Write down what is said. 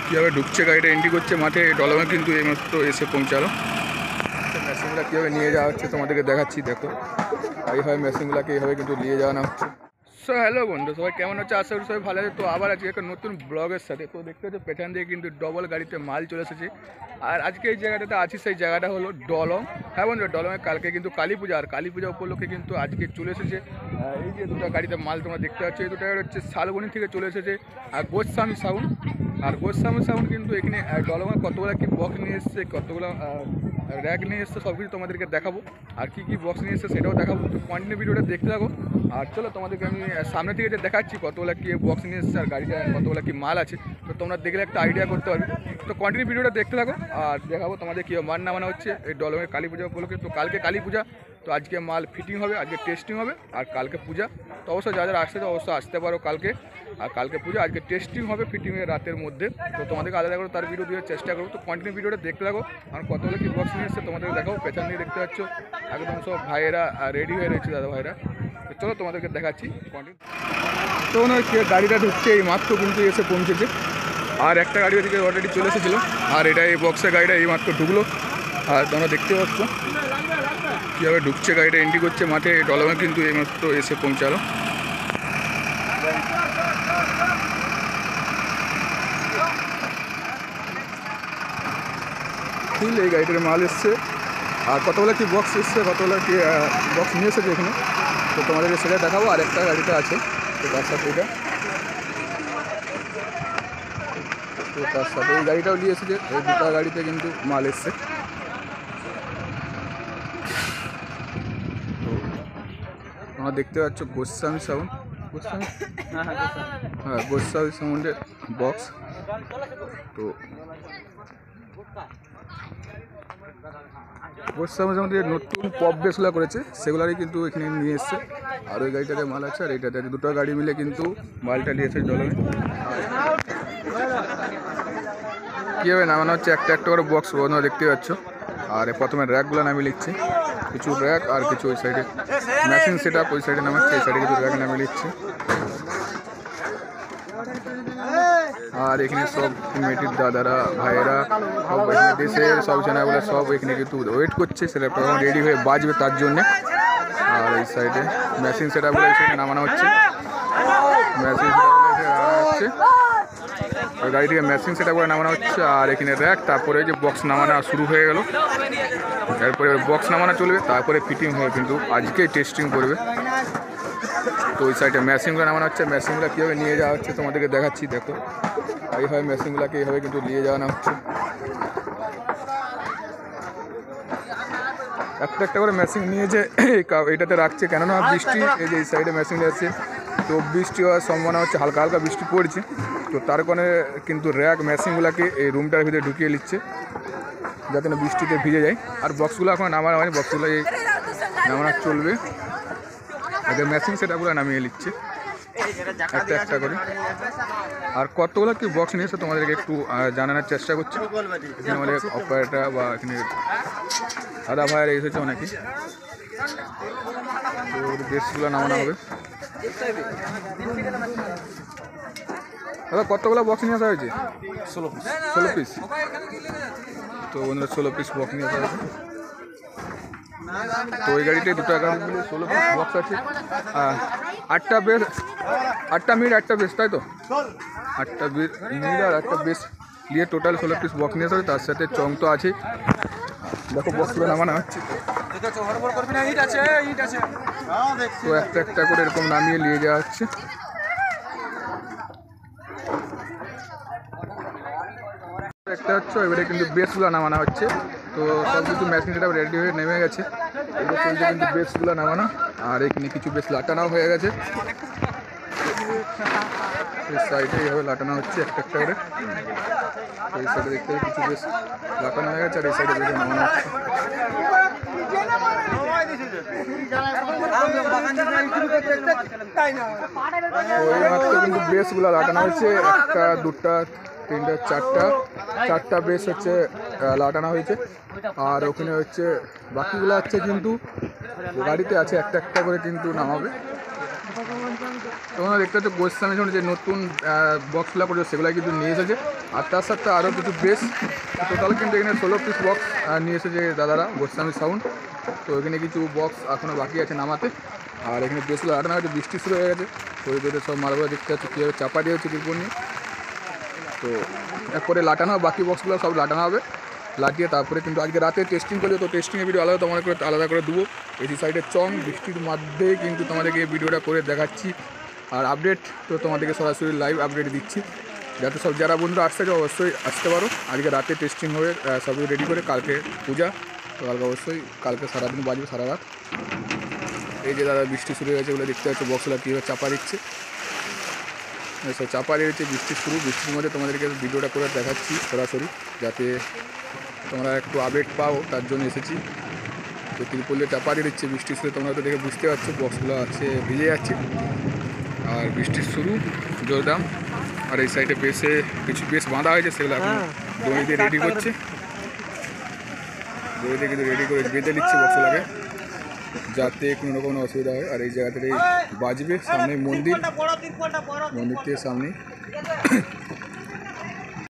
কীভাবে ঢুকছে গাড়িটা, এন্ট্রি করছে মাঠে। ডলমে কিন্তু এইমাত্র এসে পৌঁছালো। মেশিনগুলো কীভাবে নিয়ে যাওয়া হচ্ছে তোমাদেরকে দেখাচ্ছি। দেখো এইভাবে মেশিনগুলোকে এইভাবে কিন্তু নিয়ে যাওয়ানো হচ্ছে। সো হ্যালো বন্ধু, সবাই কেমন হচ্ছে? আশা করি সবাই ভালো আছে। তো আবার আজকে একটা নতুন ব্লগের সাথে তো দেখতে হচ্ছে পেছন দিয়ে কিন্তু ডবল গাড়িতে মাল চলে এসেছে। আর আজকে এই জায়গাটাতে আছি, সেই জায়গাটা হলো ডলম। হ্যাঁ বন্ধু, ডলমে কালকে কিন্তু কালী পূজা, আর কালী পূজা উপলক্ষে কিন্তু আজকে চলে এসেছে এই যে দুটো গাড়িতে মাল তোমরা দেখতে পাচ্ছ। এই দুটো গাড়ি হচ্ছে শালবনি থেকে চলে এসেছে আর গোস্বামী সাউন্ড। আর গোস্বামী সাউন্ড কিন্তু এখানে ডলমে কতগুলো কি বক্স নিয়ে এসছে, কতগুলো র্যাক নিয়ে এসছে, সব কিছু তোমাদেরকে দেখাবো। আর কী কী বক্স নিয়ে এসছে সেটাও দেখাবো। তো কন্টিনিউ ভিডিওটা দেখতে থাকো। আর চলো তোমাদেরকে আমি সামনে থেকে যে দেখাচ্ছি কতগুলো কি বক্স নিয়ে এসছে আর গাড়িটা কতগুলো কি মাল আছে, তো তোমরা দেখলে একটা আইডিয়া করতে পারবে। তো কন্টিনিউ ভিডিওটা দেখতে থাকো আর দেখাবো তোমাদের কী মাল নামানো হচ্ছে এই ডলমের কালী পূজা উপলক্ষে। তো কালকে কালী পূজা, তো আজকে মাল ফিটিং হবে, আজকে টেস্টিং হবে, আর কালকে পূজা। তো অবশ্যই যারা যারা আসতে অবশ্যই আসতে পারো কালকে। আর কালকে পূজা, আজকে টেস্টিং হবে, ফিটিংয়ের রাতের মধ্যে। তো তোমাদেরকে আলাদা করে তার ভিডিও দেওয়ার চেষ্টা করবো। তো কন্টিনিউ ভিডিওটা দেখতে থাকো। আর কতগুলো কি বক্স নিয়ে এসছে তোমাদেরকে দেখাবো। পেছন দিয়ে দেখতে পাচ্ছ একদম সব ভাইয়েরা রেডি হয়ে রয়েছে, দাদা ভাইরা। তো চলো তোমাদেরকে দেখাচ্ছি কন্টিনিউ। তো নয় গাড়িটা ঢুকছে এই মাত্র কিন্তু এসে পৌঁছেছে। আর একটা গাড়ি ওদিকে অলরেডি চলে এসেছিলো। আর এটা এই বক্সের গাড়িটা এই মাত্র ঢুকলো। আর তোমরা দেখতে পাচ্ছ কীভাবে ঢুকছে গাড়িটা, এন্ট্রি করছে মাঠে। ডলমে কিন্তু এই মাত্র এসে পৌঁছালো। ফুল এই গাড়িটার মাল এসছে। আর কতগুলো কি বক্স এসছে, কতগুলো কি বক্স নিয়ে এসেছে এখানে, তো তোমাদেরকে সেটা দেখাবো। আর একটা গাড়িতে আছে, তো তার সাথে এটা, তো তার সাথে এই গাড়িটাও নিয়ে এসেছে। এই দুটো গাড়িতে কিন্তু মাল এসছে। তো তোমরা দেখতে পাচ্ছ গোস্বামী সাউন্ড, হ্যাঁ গোস্বামী সাউন্ডের বক্স। তো গোস্বামী সাউন্ডের নতুন পপ বেসগুলো করেছে, সেগুলারই কিন্তু এখানে নিয়ে এসছে। আর ওই গাড়িটাতে মাল আছে, আর এইটাতে দুটো গাড়ি মিলে কিন্তু মালটা নিয়ে এসেছে ডলমে। কীভাবে নামানো হচ্ছে একটা একটা করে বক্স তোমরা দেখতে পাচ্ছ। আর প্রথমে র্যাকগুলো নামিয়ে নিচ্ছে, কিছু র্যাক আর কিছু ওই সাইডে মেশিন সেট আপ, ওই সাইডে নামাচ্ছে, এই সাইডে কিছু র্যাক নামিয়ে নিচ্ছে। আর এখানে সব মেটির দাদারা ভাইয়েরা সব এখানে দেশের সব জানাগুলো সব এখানে কিন্তু ওয়েট করছে, সেটা রেডি হয়ে বাজবে তার জন্যে। আর এই সাইডে মেশিন সেট আপগুলো এই সাইডে নামানো হচ্ছে, মেশিন সেট আপগুলো নামানো হচ্ছে, ওই গাড়ি থেকে মেশিন সেট আপগুলো নামানো হচ্ছে। আর এখানে র্যাক, তারপরে যে বক্স নামানো শুরু হয়ে গেল। এরপরে বক্স নামানো চলবে, তারপরে ফিটিং হয়ে কিন্তু আজকেই টেস্টিং করবে। তো ওই সাইডে মেশিনগুলো নামানো হচ্ছে, মেশিনগুলো কীভাবে নিয়ে যাওয়া হচ্ছে তোমাদেরকে দেখাচ্ছি। দেখো এইভাবে মেশিনগুলোকে এইভাবে কিন্তু নিয়ে যাওয়ানো হচ্ছে। একটা একটা করে মেশিন নিয়ে যে এইটাতে রাখছে, কেননা বৃষ্টি, এই যে এই সাইডে মেশিন আছে, তো বৃষ্টি হওয়ার সম্ভাবনা হচ্ছে, হালকা হালকা বৃষ্টি পড়ছে। তো তার কারণে কিন্তু র্যাক মেশিনগুলোকে এই রুমটার ভিতরে ঢুকিয়ে নিচ্ছে, যাতে না বৃষ্টিতে ভিজে যায়। আর বক্সগুলো এখন নামানো হয়নি, বক্সগুলো এই নামানো চলবে। এদের মেশিন সেটআপগুলো নামিয়ে নিচ্ছে একটা একটা করে। আর কতগুলো কি বক্স নিয়ে এসে তোমাদেরকে একটু জানানোর চেষ্টা করছি। এখানে আমাদের অপারেটর বা এখানে দাদা ভাইয়েরা এসেছে অনেকে, তো বেসগুলো নামানো হবে। দাদা কতগুলো বক্স নিয়ে আসা হয়েছে? 16 পিস। তো বন্ধুরা 16 পিস বক্স নিয়ে আসা হয়েছে। তো ওই গাড়িতে দুটো গাড়ি মিলে 16 পিস বক্স আছে। 8টা বেস, 8টা মিড 8টা বেস, তাই তো 8টা মিড আর 8টা বেস নিয়ে টোটাল 16 পিস বক্স নিয়ে আসা হবে। তার সাথে চং তো আছে। দেখো বক্সগুলো নামানো হচ্ছে, তো একটা একটা করে এরকম নামিয়ে নিয়ে যাওয়া হচ্ছে। একটা হচ্ছে এবারে কিন্তু বেসগুলো নামানো হচ্ছে। তো সব কিছু মেশিন সেটা রেডি হয়ে নেমে গেছে, এবার চলছে কিন্তু বেসগুলো নামানো। আর এখানে কিছু বেস লাটানাও হয়ে গেছে, এই সাইডে এইভাবে লাটানো হচ্ছে একটা একটা করে। এই সাইডে দেখতে কিছু বেস লাটানো হয়ে গেছে, আর এই সাইডে বেস নামানো হচ্ছে। ওই মাত্র কিন্তু বেসগুলো লাটানো হচ্ছে, একটা দুটা তিনটা চারটা বেস হচ্ছে লাটানো হয়েছে। আর ওখানে হচ্ছে বাকিগুলো হচ্ছে কিন্তু গাড়িতে আছে, একটা একটা করে কিন্তু নামাবে। তোমরা দেখতে পাচ্ছ গোস্বামী যে নতুন বক্সগুলো করছে সেগুলো কিন্তু নিয়ে এসেছে, আর তার সাথে আরও কিছু বেস। টোটাল কিন্তু এখানে 16 পিস বক্স নিয়ে এসেছে দাদারা গোস্বামী সাউন্ড। তো এখানে কিছু বক্স এখনও বাকি আছে নামাতে, আর এখানে বেসগুলো আটানো হয়েছে, বৃষ্টি শুরু হয়ে গেছে। তো এদের সব মালগুলো দেখতে পাচ্ছি কীভাবে চাপা দিয়ে হচ্ছে তিরপল নিয়ে। তো এরপরে লাটানো হবে, বাকি বক্সগুলো সব লাটানো হবে, লাগিয়ে তারপরে কিন্তু আজকে রাতে টেস্টিং করলে, তো টেস্টিংয়ের ভিডিও আলাদা করে দেবো। এই সাইডে চং বৃষ্টির মধ্যেই কিন্তু তোমাদেরকে এই ভিডিওটা করে দেখাচ্ছি, আর আপডেট তো তোমাদেরকে সরাসরি লাইভ আপডেট দিচ্ছি, যাতে সব যারা বন্ধুরা আসতে চাও অবশ্যই আসতে পারো। আজকে রাতে টেস্টিং হবে, সব রেডি করে, কালকে পূজা, তো কালকে অবশ্যই কালকে সারাদিন বাজবে, সারা রাত। এই যে দাদা বৃষ্টি শুরু হয়ে গেছে বলে দেখতে পাচ্ছ বক্সগুলো কীভাবে চাপা দিচ্ছে, সব চাপা দিয়েছে, বৃষ্টি শুরু। বৃষ্টির মধ্যে তোমাদেরকে ভিডিওটা করে দেখাচ্ছি সরাসরি, যাতে তোমরা একটু আপডেট পাও, তার জন্য এসেছি। তো তিরপল চাপা দিয়ে দিচ্ছে বৃষ্টি শুরু, তোমরা তো দেখে বুঝতে পারছো বক্সগুলো আছে ভিজে যাচ্ছে, আর বৃষ্টির শুরু জোরদাম। আর এই সাইডে বেসে কিছু বেস বাঁধা হয়েছে, সেগুলো এখন দড়ি দিয়ে রেডি করছে, দড়ি দিয়ে কিন্তু রেডি করে বেঁধে নিচ্ছে বক্সগুলোকে, যাতে কোনো রকম অসুবিধা হয়। আর এই জায়গাটাতে বাজবে, সামনে মন্দির থেকে সামনে